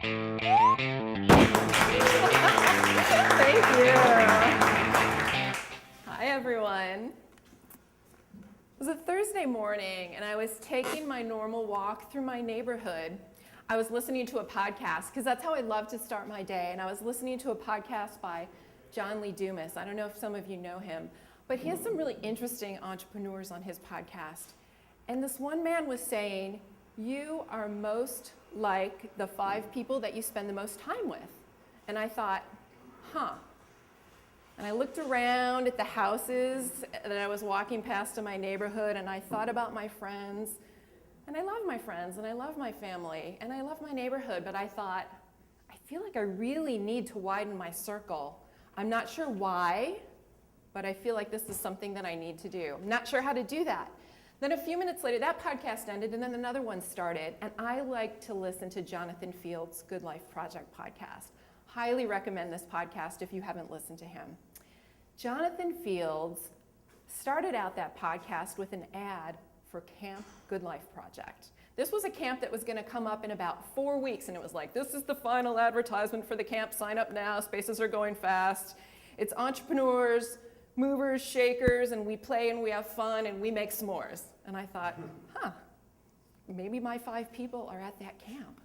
Thank you. Hi, everyone. It was a Thursday morning, and I was taking my normal walk through my neighborhood. I was listening to a podcast, because that's how I love to start my day, and I was listening to a podcast by John Lee Dumas. I don't know if some of you know him, but he has some really interesting entrepreneurs on his podcast. And this one man was saying, you are most like the 5 people that you spend the most time with. And I thought, huh. And I looked around at the houses that I was walking past in my neighborhood, and I thought about my friends. And I love my friends, and I love my family, and I love my neighborhood, but I thought, I feel like I really need to widen my circle. I'm not sure why, but I feel like this is something that I need to do. I'm not sure how to do that. Then a few minutes later, that podcast ended, and then another one started, and I like to listen to Jonathan Fields' Good Life Project podcast. Highly recommend this podcast if you haven't listened to him. Jonathan Fields started out that podcast with an ad for Camp Good Life Project. This was a camp that was going to come up in about 4 weeks, and it was like, this is the final advertisement for the camp. Sign up now. Spaces are going fast. It's entrepreneurs, movers, shakers, and we play and we have fun and we make s'mores. And I thought, maybe my 5 people are at that camp.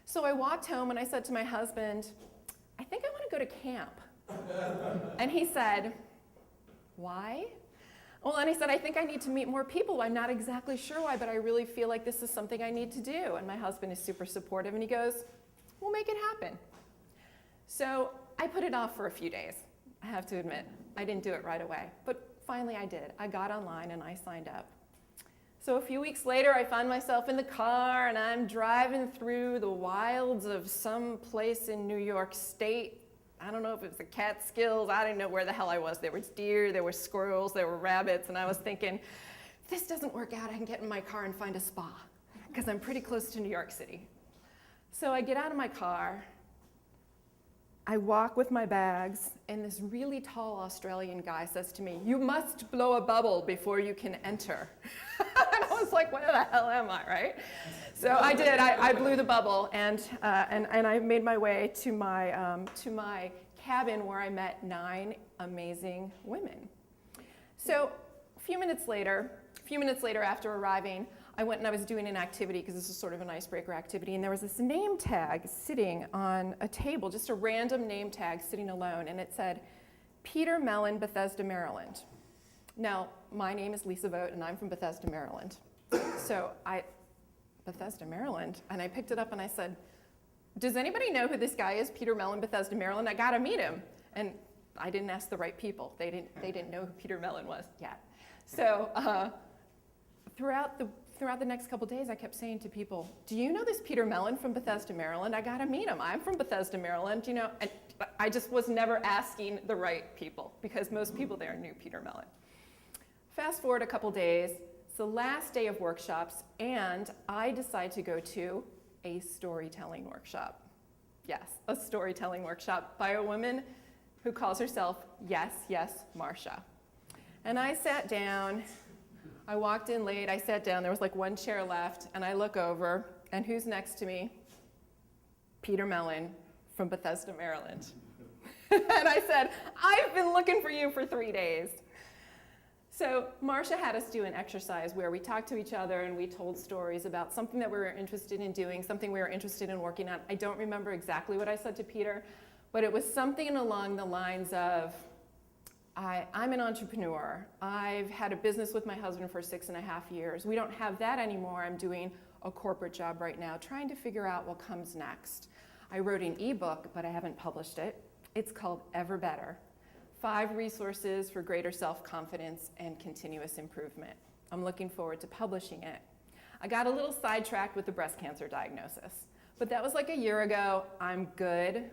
So I walked home and I said to my husband, I think I want to go to camp. And he said, why? Well, and he said, I think I need to meet more people. I'm not exactly sure why, but I really feel like this is something I need to do. And my husband is super supportive, and he goes, we'll make it happen. So I put it off for a few days. I have to admit, I didn't do it right away, but finally I did. I got online and I signed up. So a few weeks later, I found myself in the car and I'm driving through the wilds of some place in New York State. I don't know if it was the Catskills. I didn't know where the hell I was. There was deer, there were squirrels, there were rabbits, and I was thinking, if this doesn't work out, I can get in my car and find a spa, because I'm pretty close to New York City. So I get out of my car, I walk with my bags, and this really tall Australian guy says to me, you must blow a bubble before you can enter. And I was like, where the hell am I, right? So I did, I blew the bubble, and I made my way to my cabin where I met 9 amazing women. So a few minutes later after arriving, I went and I was doing an activity, because this is sort of an icebreaker activity, and there was this name tag sitting on a table, just a random name tag sitting alone, and it said, Peter Mellon, Bethesda, Maryland. Now, my name is Lisa Vogt, and I'm from Bethesda, Maryland. So Bethesda, Maryland, and I picked it up and I said, does anybody know who this guy is, Peter Mellon, Bethesda, Maryland? I gotta meet him. And I didn't ask the right people. They didn't know who Peter Mellon was yet. So throughout the next couple days, I kept saying to people, do you know this Peter Mellon from Bethesda, Maryland? I gotta meet him. I'm from Bethesda, Maryland, you know. And I just was never asking the right people, because most people there knew Peter Mellon. Fast forward a couple days, it's the last day of workshops, and I decide to go to a storytelling workshop. Yes, a storytelling workshop by a woman who calls herself Yes, Yes, Marsha. And I sat down. I walked in late, I sat down, there was like 1 chair left, and I look over, and who's next to me? Peter Mellon from Bethesda, Maryland. And I said, I've been looking for you for 3 days. So Marsha had us do an exercise where we talked to each other and we told stories about something that we were interested in doing, something we were interested in working on. I don't remember exactly what I said to Peter, but it was something along the lines of, I'm an entrepreneur. I've had a business with my husband for 6.5 years. We don't have that anymore. I'm doing a corporate job right now, trying to figure out what comes next. I wrote an ebook, but I haven't published it. It's called Ever Better: 5 resources for greater self-confidence and continuous improvement. I'm looking forward to publishing it. I got a little sidetracked with the breast cancer diagnosis, but that was like a year ago. I'm good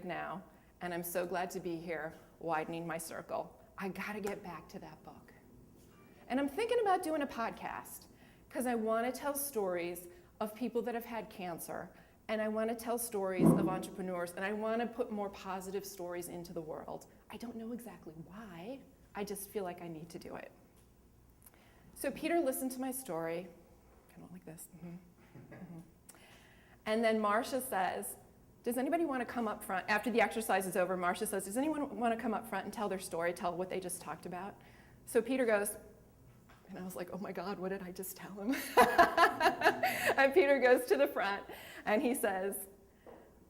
now, and I'm so glad to be here, widening my circle. I gotta get back to that book. And I'm thinking about doing a podcast, because I wanna tell stories of people that have had cancer, and I wanna tell stories of entrepreneurs, and I wanna put more positive stories into the world. I don't know exactly why, I just feel like I need to do it. So Peter listened to my story, kind of like this. And then Marcia says, does anybody want to come up front? After the exercise is over, Marcia says, does anyone want to come up front and tell their story, tell what they just talked about? So Peter goes, and I was like, oh my God, what did I just tell him? And Peter goes to the front and he says,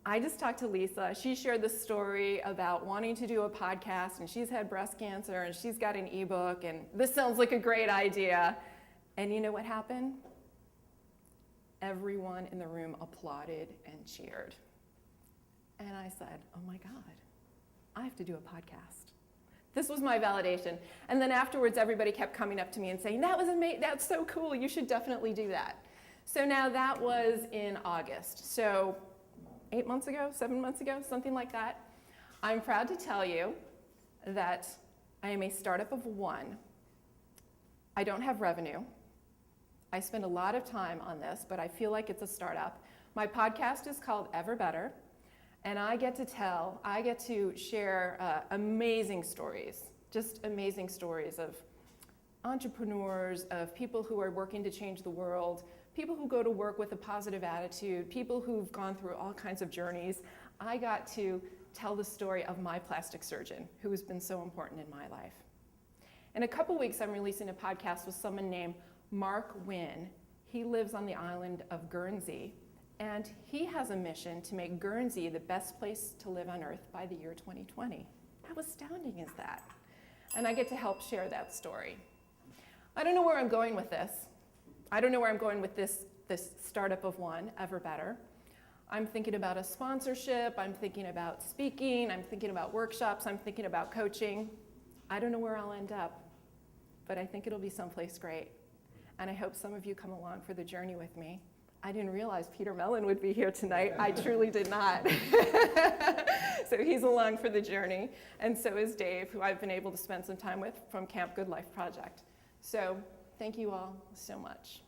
I just talked to Lisa. She shared the story about wanting to do a podcast, and she's had breast cancer, and she's got an ebook, and this sounds like a great idea. And you know what happened? Everyone in the room applauded and cheered. And I said, oh my God, I have to do a podcast. This was my validation. And then afterwards, everybody kept coming up to me and saying, that was amazing, that's so cool, you should definitely do that. So now that was in August. So 8 months ago, 7 months ago, something like that. I'm proud to tell you that I am a startup of one. I don't have revenue. I spend a lot of time on this, but I feel like it's a startup. My podcast is called Ever Better, and I get to share amazing stories, just amazing stories of entrepreneurs, of people who are working to change the world, people who go to work with a positive attitude, people who've gone through all kinds of journeys. I got to tell the story of my plastic surgeon, who has been so important in my life. In a couple weeks, I'm releasing a podcast with someone named Mark Wynn. He lives on the island of Guernsey, and he has a mission to make Guernsey the best place to live on Earth by the year 2020. How astounding is that? And I get to help share that story. I don't know where I'm going with this. I don't know where I'm going with this startup of one, Ever Better. I'm thinking about a sponsorship, I'm thinking about speaking, I'm thinking about workshops, I'm thinking about coaching. I don't know where I'll end up, but I think it'll be someplace great. And I hope some of you come along for the journey with me. I didn't realize Peter Mellon would be here tonight. I truly did not. So he's along for the journey, and so is Dave, who I've been able to spend some time with from Camp Good Life Project. So thank you all so much.